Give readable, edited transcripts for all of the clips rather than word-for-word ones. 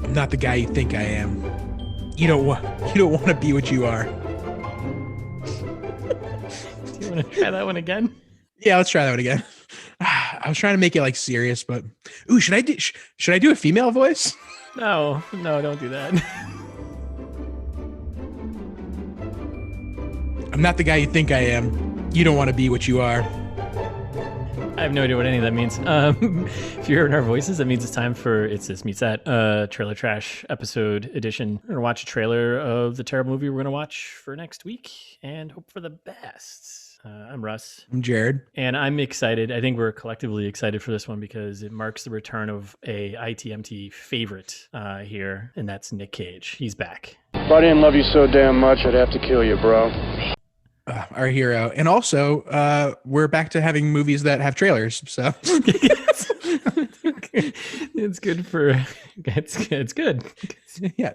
I'm not the guy you think I am. You don't want to be what you are. Do you want to try that one again? Yeah, let's try that one again. I was trying to make it like serious, but ooh, should I do a female voice? No, don't do that. I'm not the guy you think I am. You don't want to be what you are. I have no idea what any of that means. If you're hearing our voices, that means it's time for It's This Meets That, Trailer Trash episode edition. We're going to watch a trailer of the terrible movie we're going to watch for next week and hope for the best. I'm Russ. I'm Jared. And I'm excited. I think we're collectively excited for this one because it marks the return of a ITMT favorite here, and that's Nick Cage. He's back. If I didn't love you so damn much, I'd have to kill you, bro. Our hero. And also, we're back to having movies that have trailers. So it's good for it's good. Yeah,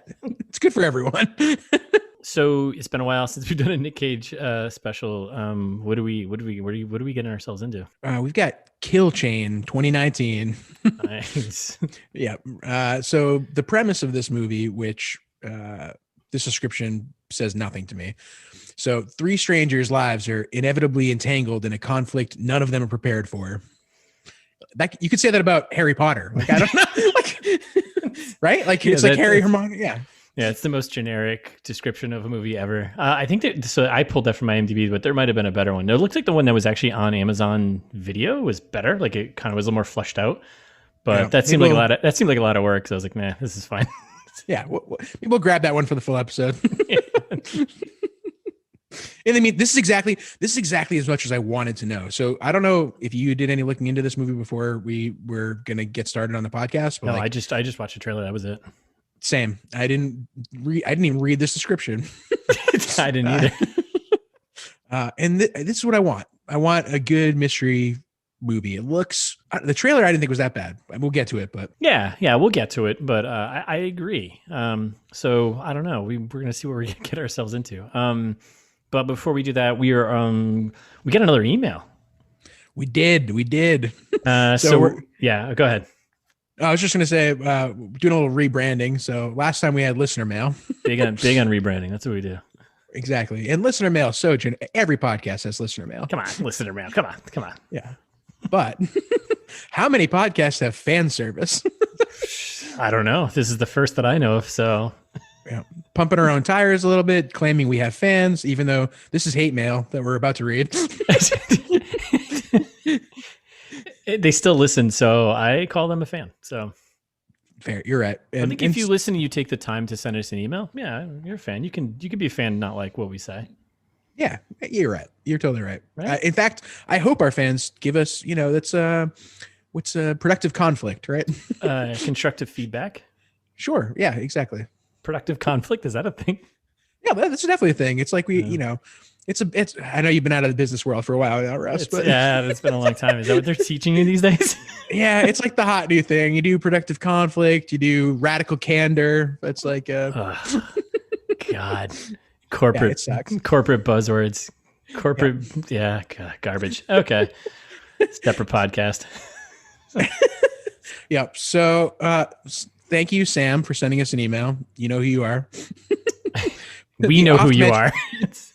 it's good for everyone. So it's been a while since we've done a Nick Cage special. What are we getting ourselves into? We've got Kill Chain 2019. Nice. Yeah. So the premise of this movie, which this description says nothing to me. So 3 strangers' lives are inevitably entangled in a conflict none of them are prepared for. That you could say that about Harry Potter. Like, I don't know. Like, right? Like, it's like Harry, Hermione. Yeah. Yeah, it's the most generic description of a movie ever. I think that, so I pulled that from my IMDb, but there might have been a better one. It looked like the one that was actually on Amazon Video was better. Like, it kind of was a little more fleshed out. But yeah, that seemed like a lot of work. So I was like, nah, this is fine. Yeah, we'll grab that one for the full episode. And I mean, this is exactly as much as I wanted to know. So I don't know if you did any looking into this movie before we were going to get started on the podcast. But no, I just watched the trailer. That was it. Same. I didn't even read this description. I didn't either. And this is what I want. I want a good mystery movie. It looks, the trailer I didn't think was that bad. We'll get to it, but yeah, we'll get to it. But I agree. So I don't know. We're gonna see what we're gonna get ourselves into. But before we do that, we got another email. We did. So yeah, go ahead. I was just going to say, doing a little rebranding. So last time we had listener mail. big on rebranding. That's what we do. Exactly. And listener mail. So every podcast has listener mail. Come on, listener mail. Come on. Yeah. But how many podcasts have fan service? I don't know. This is the first that I know of. So yeah. Pumping our own tires a little bit, claiming we have fans, even though this is hate mail that we're about to read. They still listen, so I call them a fan. So fair, you're right. I think if you listen and you take the time to send us an email, yeah, you're a fan. You can be a fan, not like what we say. Yeah, you're right. You're totally right. In fact, I hope our fans give us, that's what's a productive conflict, right? Constructive feedback. Sure. Yeah, exactly. Productive conflict, is that a thing? Yeah, that's definitely a thing. It's like it's I know you've been out of the business world for a while now, Russ. Yeah, it's been a long time. Is that what they're teaching you these days? Yeah, it's like the hot new thing. You do productive conflict, you do radical candor. It's like God. Corporate buzzwords. Garbage. Okay. Separate podcast. Yep. So thank you, Sam, for sending us an email. You know who you are. We know who you are.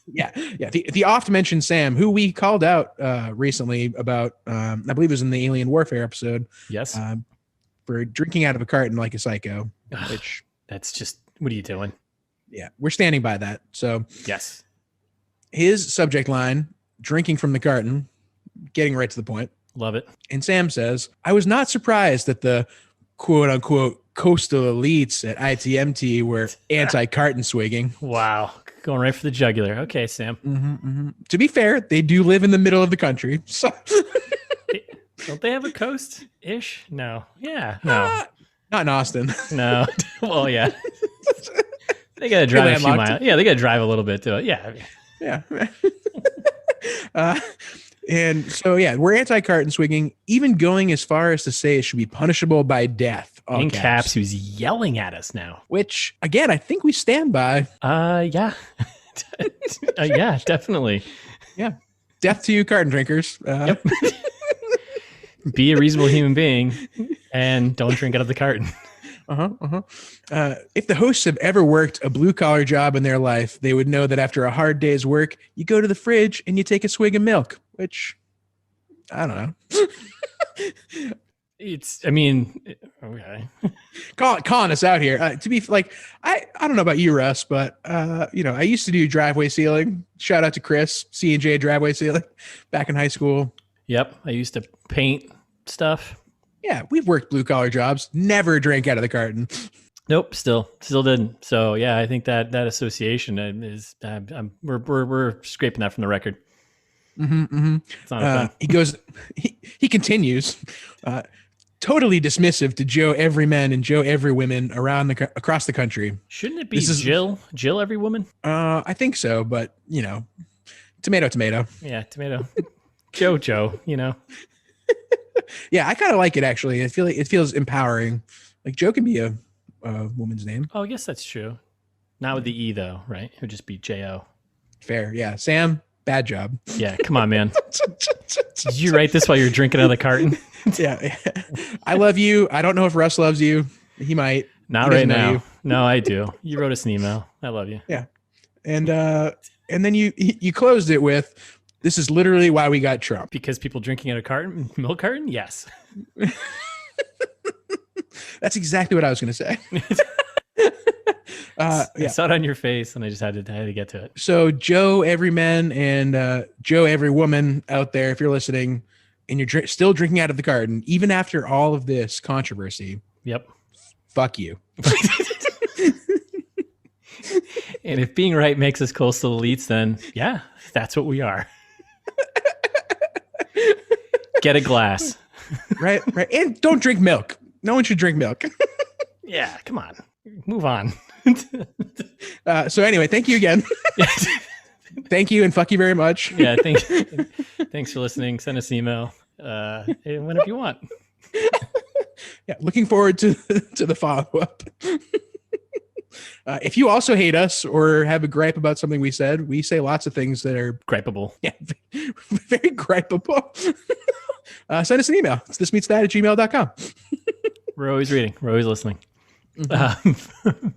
Yeah. The oft-mentioned Sam, who we called out recently about, I believe it was in the Alien Warfare episode. Yes. For drinking out of a carton like a psycho. Which that's just, what are you doing? Yeah, we're standing by that. So yes. His subject line, drinking from the carton, getting right to the point. Love it. And Sam says, I was not surprised that the quote unquote coastal elites at ITMT were anti-carton swigging. Wow. Going right for the jugular. Okay, Sam. To be fair, they do live in the middle of the country. So don't they have a coast-ish? No. Yeah. No. Not in Austin. No. Well, yeah. They got to drive a few miles. Yeah, they got to drive a little bit to it. Yeah. Yeah. And so, yeah, we're anti-carton swigging, even going as far as to say it should be punishable by death. In caps, who's yelling at us now. Which, again, I think we stand by. Yeah. Yeah, definitely. Yeah. Death to you, carton drinkers. Yep. Be a reasonable human being and don't drink out of the carton. If the hosts have ever worked a blue collar job in their life, they would know that after a hard day's work, you go to the fridge and you take a swig of milk, which I don't know. Okay. Calling us out here. To be like, I don't know about you, Russ, but I used to do driveway sealing. Shout out to Chris, C&J driveway sealing back in high school. Yep. I used to paint stuff. Yeah, we've worked blue collar jobs. Never drank out of the carton. Nope, still didn't. So yeah, I think that association is we're scraping that from the record. It's not a thing. He continues, totally dismissive to Joe Everyman and Joe Everywomen across the country. Shouldn't it be Jill Everywoman? I think so, but tomato. Yeah, tomato. Joe. Yeah, I kind of like it actually. I feel like it feels empowering. Like Joe can be a woman's name. Oh, I guess that's true. Not with the E though, right? It would just be J-O. Fair, yeah. Sam, bad job. Yeah, come on, man. Did you write this while you're drinking out of the carton? Yeah. I love you. I don't know if Russ loves you. He might. Not right now. No, I do. You wrote us an email. I love you. Yeah. And then you closed it with, this is literally why we got Trump. Because people drinking out of milk carton? Yes. That's exactly what I was going to say. I saw it on your face and I just had to get to it. So Joe Everyman and Joe Everywoman out there, if you're listening and you're still drinking out of the carton, even after all of this controversy. Yep. Fuck you. And if being right makes us coastal elites, then yeah, that's what we are. Get a glass. Right. And don't drink milk. No one should drink milk. Yeah, come on. Move on. So anyway, thank you again. Thank you and fuck you very much. Yeah, thanks for listening. Send us an email whenever you want. Yeah, looking forward to the follow-up. If you also hate us or have a gripe about something we said, we say lots of things that are gripeable. Yeah, very gripeable. Send us an email. It's thismeetsthat@gmail.com. We're always reading. We're always listening. Mm-hmm.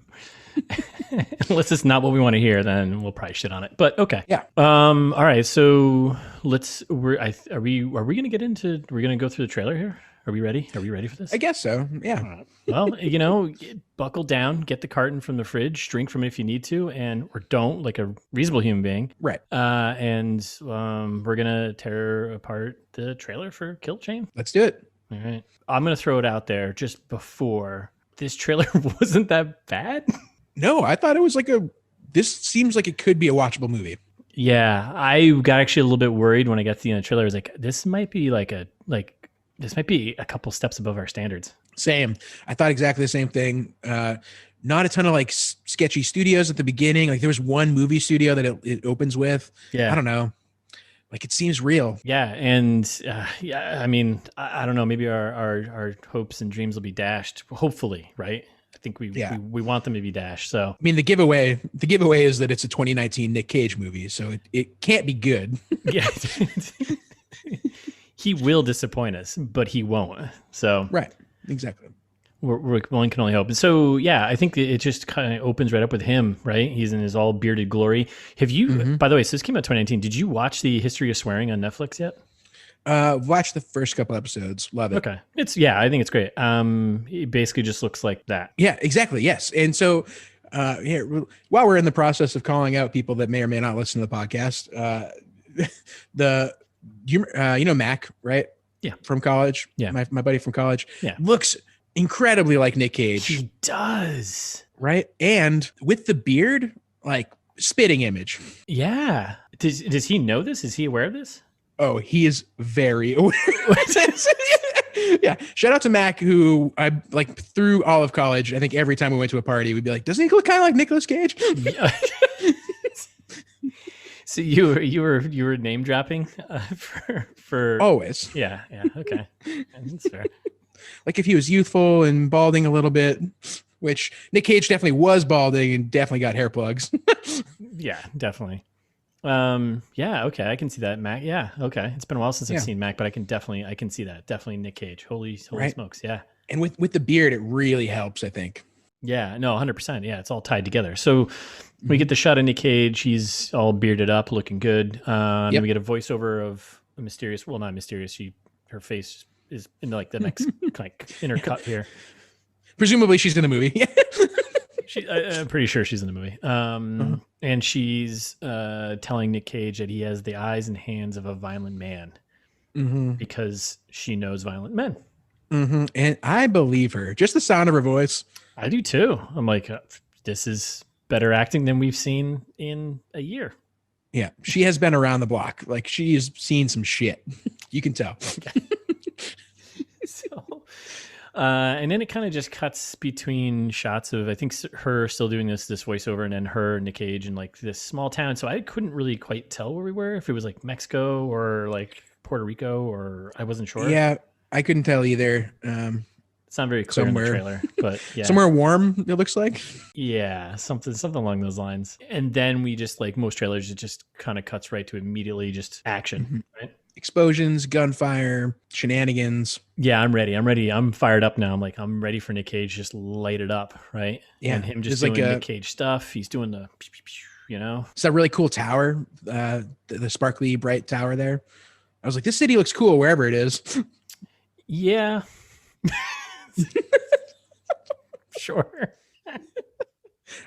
Unless it's not what we want to hear, then we'll probably shit on it. But okay. Yeah. All right. So are we going to get into? We're going to go through the trailer here. Are we ready? Are we ready for this? I guess so. Yeah. Well, buckle down, get the carton from the fridge, drink from it if you need to, or don't, like a reasonable human being. Right. And we're gonna tear apart the trailer for Kill Chain. Let's do it. All right. I'm gonna throw it out there just before. This trailer wasn't that bad. No, I thought it was this seems like it could be a watchable movie. Yeah, I got actually a little bit worried when I got to the end of the trailer. I was like, this might be this might be a couple steps above our standards. Same. I thought exactly the same thing. Not a ton of sketchy studios at the beginning. Like there was one movie studio that it opens with. Yeah. I don't know. Like it seems real. Yeah. And I mean, I don't know. Maybe our hopes and dreams will be dashed. Hopefully. Right. I think we want them to be dashed. So, I mean, the giveaway is that it's a 2019 Nick Cage movie. So it can't be good. Yeah. He will disappoint us, but he won't. So right, exactly. One can only hope. And so, yeah, I think it just kind of opens right up with him, right? He's in his all bearded glory. Have you, by the way, so this came out 2019. Did you watch the History of Swearing on Netflix yet? Watched the first couple episodes. Love it. Okay. I think it's great. It basically just looks like that. Yeah, exactly. Yes. And so, here, while we're in the process of calling out people that may or may not listen to the podcast, Mac, right? Yeah. From college. Yeah. My buddy from college. Yeah. Looks incredibly like Nick Cage. He does. Right. And with the beard, spitting image. Yeah. Does he know this? Is he aware of this? Oh, he is very aware of this. Yeah. Shout out to Mac, who I through all of college. I think every time we went to a party, we'd be like, doesn't he look kind of like Nicolas Cage? Yeah. So you were name dropping for always. Yeah. Okay. That's fair. Like if he was youthful and balding a little bit, which Nick Cage definitely was balding and definitely got hair plugs. Yeah, definitely. Yeah, okay, I can see that. Mac, yeah, okay. It's been a while since I've Yeah. seen Mac, but I can see that. Definitely Nick Cage. Holy Right. smokes, yeah. And with the beard, it really helps, I think. Yeah, no, 100%. Yeah, it's all tied together. So we Mhm. get the shot of Nick Cage. He's all bearded up, looking good. And Yep. we get a voiceover of a mysterious, well, not mysterious. Her face is in like the next like intercut here. Presumably she's in the movie. I'm pretty sure she's in the movie. Uh-huh. And she's telling Nick Cage that he has the eyes and hands of a violent man Mm-hmm. because she knows violent men. Mm-hmm. And I believe her. Just the sound of her voice. I do too. I'm like, this is better acting than we've seen in a year. Yeah. She has been around the block. Like she's seen some shit. You can tell. So, and then it kind of just cuts between shots of, I think, her still doing this voiceover, and then her, Nick Cage, in like this small town. So I couldn't really quite tell where we were, if it was like Mexico or like Puerto Rico, or I wasn't sure. Yeah. I couldn't tell either. It's not very clear in the trailer, but yeah. Somewhere warm, it looks like. Yeah, something along those lines. And then we just, like most trailers, it just kind of cuts right to immediately just action, Mm-hmm. right? Explosions, gunfire, shenanigans. Yeah, I'm ready. I'm fired up now. I'm ready for Nick Cage. Just light it up, right? Yeah, and him just there's doing like Nick Cage stuff. He's doing the, you know, it's that really cool tower, the sparkly bright tower there. I was like, this city looks cool wherever it is. Yeah. Sure.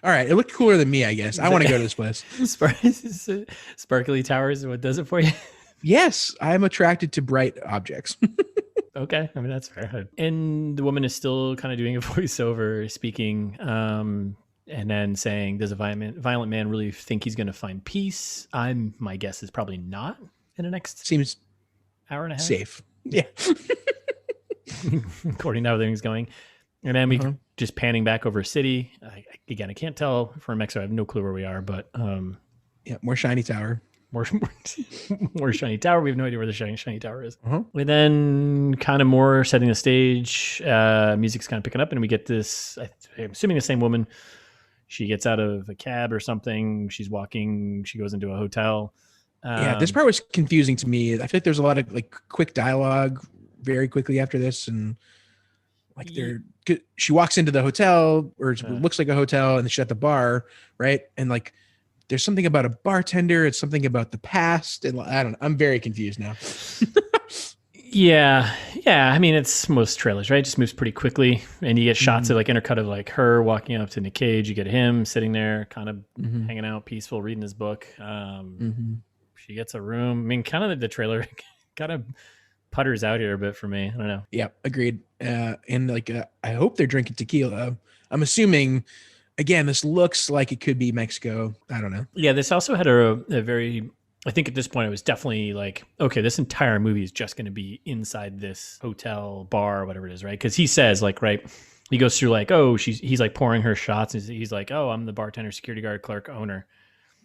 All right, it looked cooler than me, I guess. I want to go to this place. Sparkly towers is what does it for you? Yes, I'm attracted to bright objects. Okay, I mean that's fair. And the woman is still kind of doing a voiceover, speaking, and then saying, "Does a violent man really think he's going to find peace?" My guess is probably not in the next Seems hour and a half. safe. Yeah. According to how everything's going. And then we just panning back over a city. Again, I can't tell from Mexico. I have no clue where we are, but Yeah, more shiny tower. More shiny tower. We have no idea where the shiny tower is. And then kind of more setting the stage. Music's kind of picking up, and we get this, I'm assuming the same woman. She gets out of a cab or something. She's walking. She goes into a hotel. Yeah, this part was confusing to me. I feel like there's a lot of like quick dialogue very quickly after this, and like she walks into the hotel, or it looks like a hotel, and she's at the bar, right? And like there's something about a bartender, it's something about the past, and I don't know. I'm very confused now. Yeah. I mean, it's most trailers, right? It just moves pretty quickly, and you get shots of like intercut of like her walking up to Nick Cage. You get him sitting there, kind of hanging out, peaceful, reading his book. She gets a room. I mean, kind of the trailer kind of putters out here a bit for me. I don't know. Yeah, agreed. And like, I hope they're drinking tequila. I'm assuming. Again, this looks like it could be Mexico. I don't know. Yeah, this also had a very, I think at this point it was definitely like, okay, this entire movie is just going to be inside this hotel, bar, whatever it is, right? Because he says like, right, he goes through like, oh, he's like pouring her shots. He's like, oh, I'm the bartender, security guard, clerk, owner.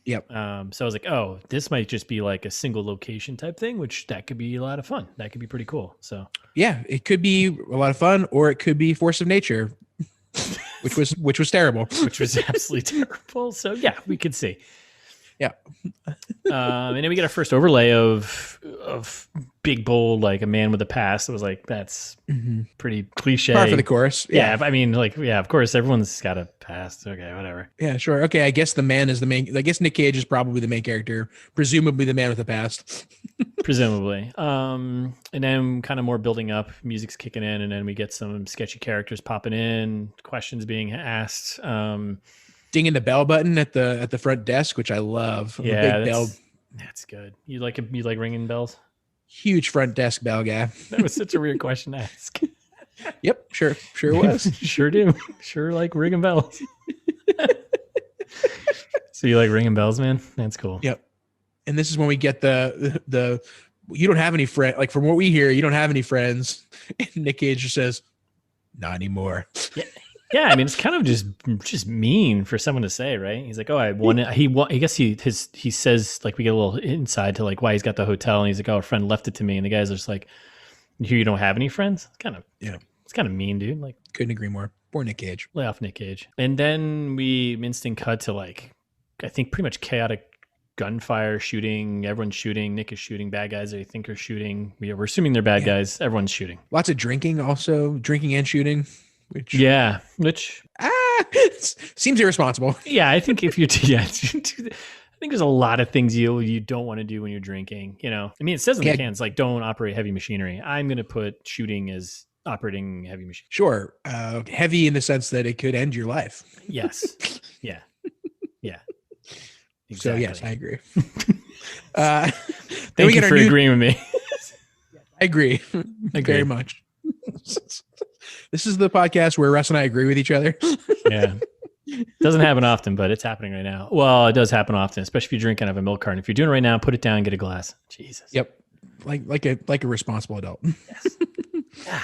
Yep. So I was like, oh, this might just be like a single location type thing, which that could be a lot of fun. That could be pretty cool. So yeah, it could be a lot of fun, or it could be force of nature. which was terrible. Which was absolutely terrible. So yeah, we could see. Yeah. And then we get our first overlay of big, bold, like a man with a past. It was like, that's pretty cliche. Par for the course. Yeah. I mean, like, yeah, of course, everyone's got a past. Okay, whatever. Yeah, sure. Okay, I guess the man is the main. I guess Nick Cage is probably the main character, presumably the man with a past. Presumably. And then kind of more building up, music's kicking in, and then we get some sketchy characters popping in, questions being asked. Dinging the bell button at the front desk, which I love. Yeah, big bell. That's good. You like ringing bells? Huge front desk bell guy. That was such a weird question to ask. Yep, sure was. Sure do. Sure like ringing bells. So you like ringing bells, man? That's cool. Yep. And this is when we get the you don't have any friends. Like from what we hear, you don't have any friends. And Nick Cage just says, "Not anymore." Yeah, I mean it's kind of just mean for someone to say, right? He's like, "Oh, I won it." I guess he says like we get a little inside to like why he's got the hotel, and he's like, "Oh, a friend left it to me," and the guy's just like, "Here, you don't have any friends." It's kind of it's kind of mean, dude. Like, couldn't agree more. Poor Nick Cage. Lay off Nick Cage. And then we instant cut to like I think pretty much chaotic gunfire, shooting. Everyone's shooting. Nick is shooting. Bad guys they think are shooting. We're assuming they're bad guys. Everyone's shooting. Lots of drinking, also drinking and shooting. Which seems irresponsible. Yeah, I think if you I think there's a lot of things you don't want to do when you're drinking. You know, I mean, it says in the cans like don't operate heavy machinery. I'm going to put shooting as operating heavy machinery. Sure, heavy in the sense that it could end your life. Yes. Yeah. Exactly. So yes, I agree. Thank you for agreeing with me. I agree very much. This is the podcast where Russ and I agree with each other. Yeah. Doesn't happen often, but it's happening right now. Well, it does happen often, especially if you're drinking out of a milk carton. If you're doing it right now, put it down, get a glass. Jesus. Yep. Like a responsible adult. Yes. God.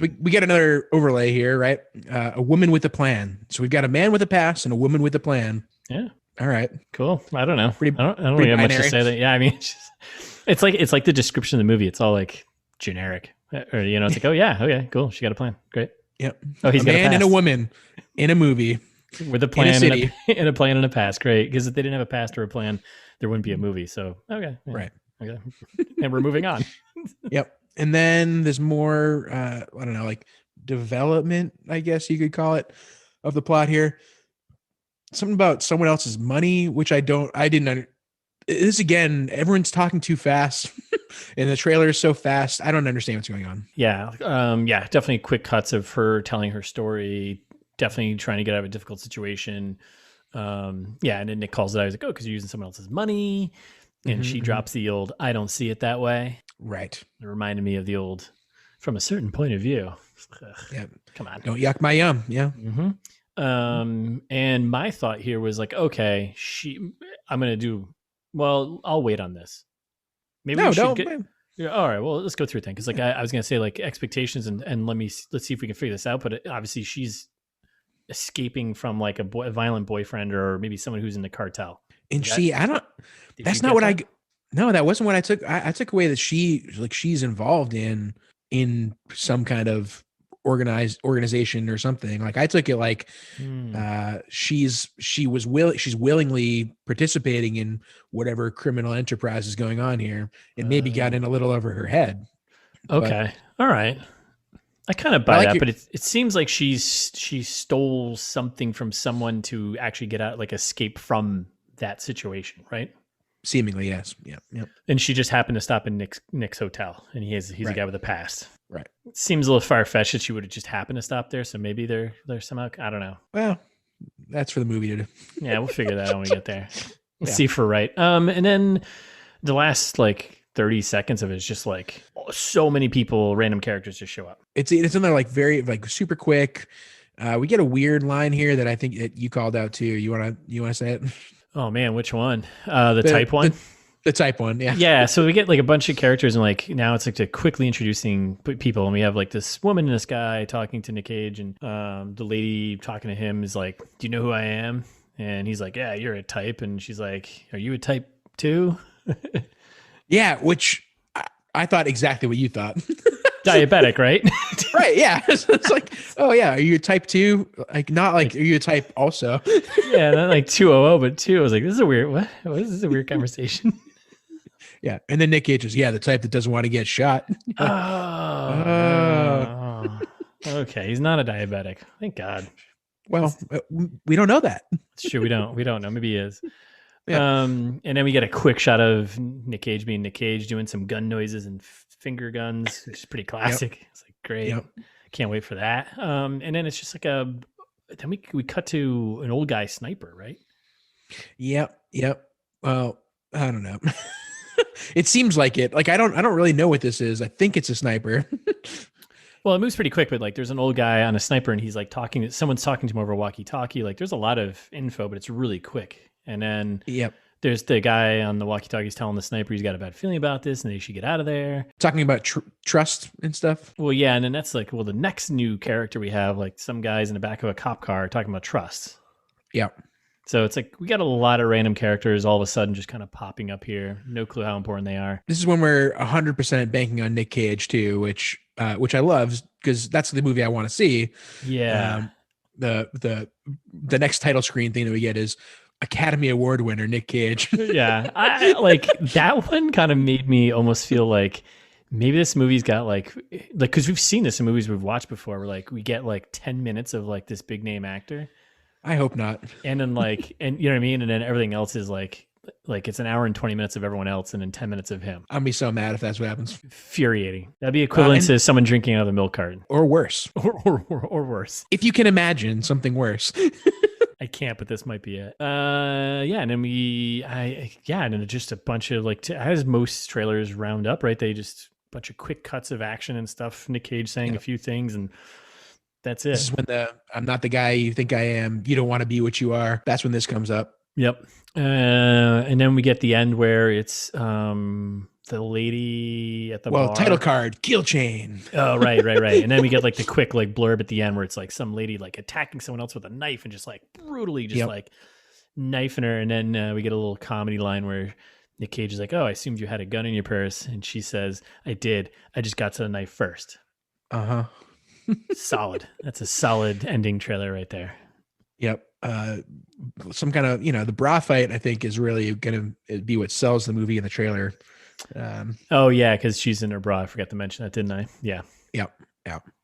We get another overlay here, right? A woman with a plan. So we've got a man with a past and a woman with a plan. Yeah. All right. Cool. I don't know. I don't really have much to say. That. Yeah. I mean, it's like the description of the movie. It's all like generic. Or, you know, it's like, oh yeah, okay, cool. She got a plan. Great. Yep. Oh, he's got a man and a woman in a movie with a plan and a plan and a past. Great. Because if they didn't have a past or a plan, there wouldn't be a movie. So, okay. Yeah, right. Okay. And we're moving on. Yep. And then there's more, I don't know, like development, I guess you could call it, of the plot here. Something about someone else's money, which this again, everyone's talking too fast and the trailer is so fast. I don't understand what's going on. Yeah. Definitely quick cuts of her telling her story, definitely trying to get out of a difficult situation. And then Nick calls it out. He's like, oh, because you're using someone else's money. And she drops the old, I don't see it that way. Right. It reminded me of the old, from a certain point of view. Yeah. Come on. Don't yuck my yum. Yeah. Mm-hmm. And my thought here was like, okay, I'll wait on this. Maybe all right. Well, let's go through it then. Cause like I was going to say like expectations and let's see if we can figure this out. But obviously she's escaping from like a violent boyfriend or maybe someone who's in the cartel. And that's not what that wasn't what I took. I took away that she's involved in some kind of organization or something. Like I took it like she's willingly participating in whatever criminal enterprise is going on here and maybe got in a little over her head. Okay. All right. I kind of buy that, but it seems like she stole something from someone to actually get out, like escape from that situation, right? Seemingly, yes. Yeah. Yep. And she just happened to stop in Nick's hotel, and he's right. a guy with a past. Right. It seems a little far-fetched that she would have just happened to stop there, so maybe they're somehow, I don't know. Well, that's for the movie to do. Yeah, we'll figure that out when we get there. We'll see if we're right. And then the last like 30 seconds of it is just like so many people, random characters just show up. It's in there like very like super quick. We get a weird line here that I think that you called out too. You wanna say it? Oh man, which one? The type one? The type one, yeah. Yeah, so we get like a bunch of characters and like now it's like to quickly introducing people, and we have like this woman and this guy talking to Nick Cage, and the lady talking to him is like, do you know who I am? And he's like, yeah, you're a type. And she's like, are you a type too? Yeah, which I thought exactly what you thought. Diabetic, right? Right, yeah. It's like, oh yeah, are you a type 2? Like not like are you a type also? Yeah, not like 200, but 2. I was like, this is a weird this is a weird conversation. Yeah. And then Nick Cage is, the type that doesn't want to get shot. Okay, he's not a diabetic. Thank God. Well, we don't know that. It's true, we don't know. Maybe he is. Yeah. And then we get a quick shot of Nick Cage being Nick Cage doing some gun noises and finger guns, which is pretty classic. Yep. It's like great. Yep. Can't wait for that. And then it's just like then we cut to an old guy sniper, right? Yep. Well, I don't know. It seems like it. Like I don't really know what this is. I think it's a sniper. Well, it moves pretty quick, but like there's an old guy on a sniper and he's like someone's talking to him over a walkie-talkie. Like there's a lot of info, but it's really quick. And then there's the guy on the walkie-talkie telling the sniper he's got a bad feeling about this and they should get out of there. Talking about trust and stuff. Well, yeah. And then that's like, the next new character we have, like some guys in the back of a cop car talking about trust. Yeah. So it's like we got a lot of random characters all of a sudden just kind of popping up here. No clue how important they are. This is when we're 100% banking on Nick Cage too, which I love because that's the movie I want to see. Yeah. The next title screen thing that we get is Academy Award winner Nick Cage. Yeah, I like that one. Kind of made me almost feel like maybe this movie's got like because we've seen this in movies we've watched before. Where like we get like 10 minutes of like this big name actor, I hope not. and then like and you know what I mean, and then everything else is like it's an hour and 20 minutes of everyone else, and then 10 minutes of him. I'll be so mad if that's what happens. Infuriating. That'd be equivalent to someone drinking out of a milk carton, Or worse. or worse. If you can imagine something worse. I can't, but this might be it. Yeah, and then and then just a bunch of like, as most trailers round up, right? They just a bunch of quick cuts of action and stuff. Nick Cage saying a few things, and that's it. This is when I'm not the guy you think I am. You don't want to be what you are. That's when this comes up. Yep. And then we get the end where it's the lady at the bar. Title card, kill chain. Oh, right. And then we get like the quick like blurb at the end where it's like some lady like attacking someone else with a knife and just like brutally just like knifing her. And then we get a little comedy line where Nick Cage is like, "Oh, I assumed you had a gun in your purse," and she says, "I did. I just got to the knife first." Solid. That's a solid ending trailer right there. Yep. Some kind of the bra fight I think is really going to be what sells the movie in the trailer. Oh yeah, because she's in her bra. I forgot to mention that, didn't I? Yeah. Yep.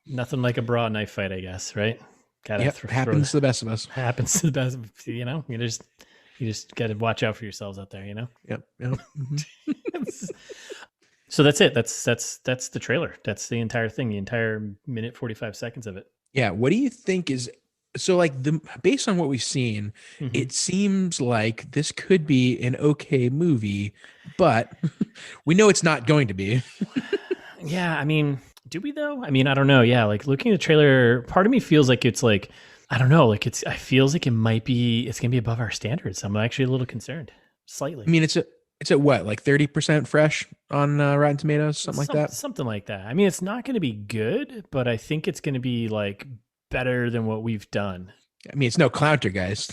Nothing like a bra knife fight, I guess, right? Happens to the best of us. Happens to the best. You just got to watch out for yourselves out there. Yep. Mm-hmm. So that's it. That's the trailer. That's the entire thing. The entire minute 45 seconds of it. Yeah. What do you think is? So like based on what we've seen, it seems like this could be an okay movie, but we know it's not going to be. Yeah. I mean, do we though? I mean, I don't know. Yeah. Like looking at the trailer, part of me feels like it's like, I don't know. Like it feels like it's going to be above our standards. I'm actually a little concerned slightly. I mean, it's at what, like 30% fresh on Rotten Tomatoes, something like that? Something like that. I mean, it's not going to be good, but I think it's going to be like better than what we've done. I mean, it's no Clownter, guys.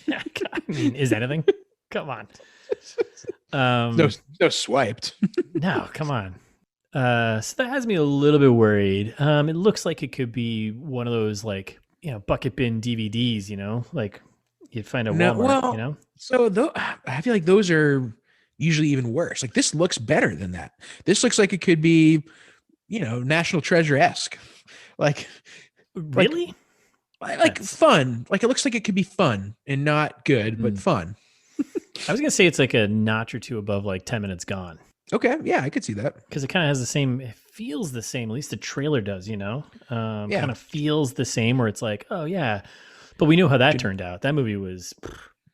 I mean, is anything? Come on. No swiped. No, come on. So that has me a little bit worried. It looks like it could be one of those like, bucket bin DVDs, like you'd find at Walmart, So I feel like those are usually even worse. Like this looks better than that. This looks like it could be, National Treasure-esque. Like, really? Like fun. Like it looks like it could be fun and not good, but fun. I was going to say it's like a notch or two above like 10 Minutes Gone. Okay. Yeah, I could see that. Because it kind of has it feels the same. At least the trailer does, kind of feels the same where it's like, oh yeah. But we knew how that turned out. That movie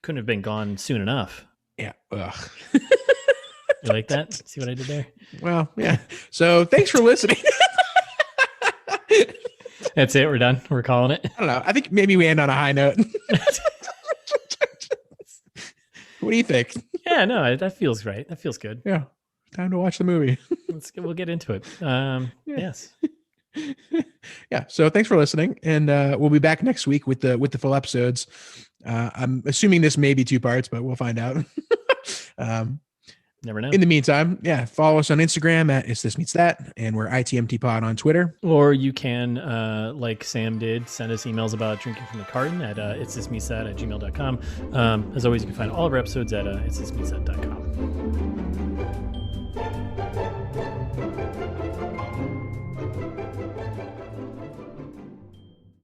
couldn't have been gone soon enough. Yeah. Ugh. You like that? See what I did there? Well, yeah. So thanks for listening. That's it. We're done. We're calling it. I don't know. I think maybe we end on a high note. What do you think? Yeah, no, that feels right. That feels good. Yeah. Time to watch the movie. We'll get into it. Yes. Yeah. So thanks for listening. And we'll be back next week with the full episodes. I'm assuming this may be 2 parts, but we'll find out. Never know. In the meantime, follow us on Instagram at It's This Meets That, and we're ITMT Pod on Twitter. Or you can, like Sam did, send us emails about drinking from the carton at itsthismeetsthat@gmail.com. As always, you can find all of our episodes at itsthismeetsthat.com.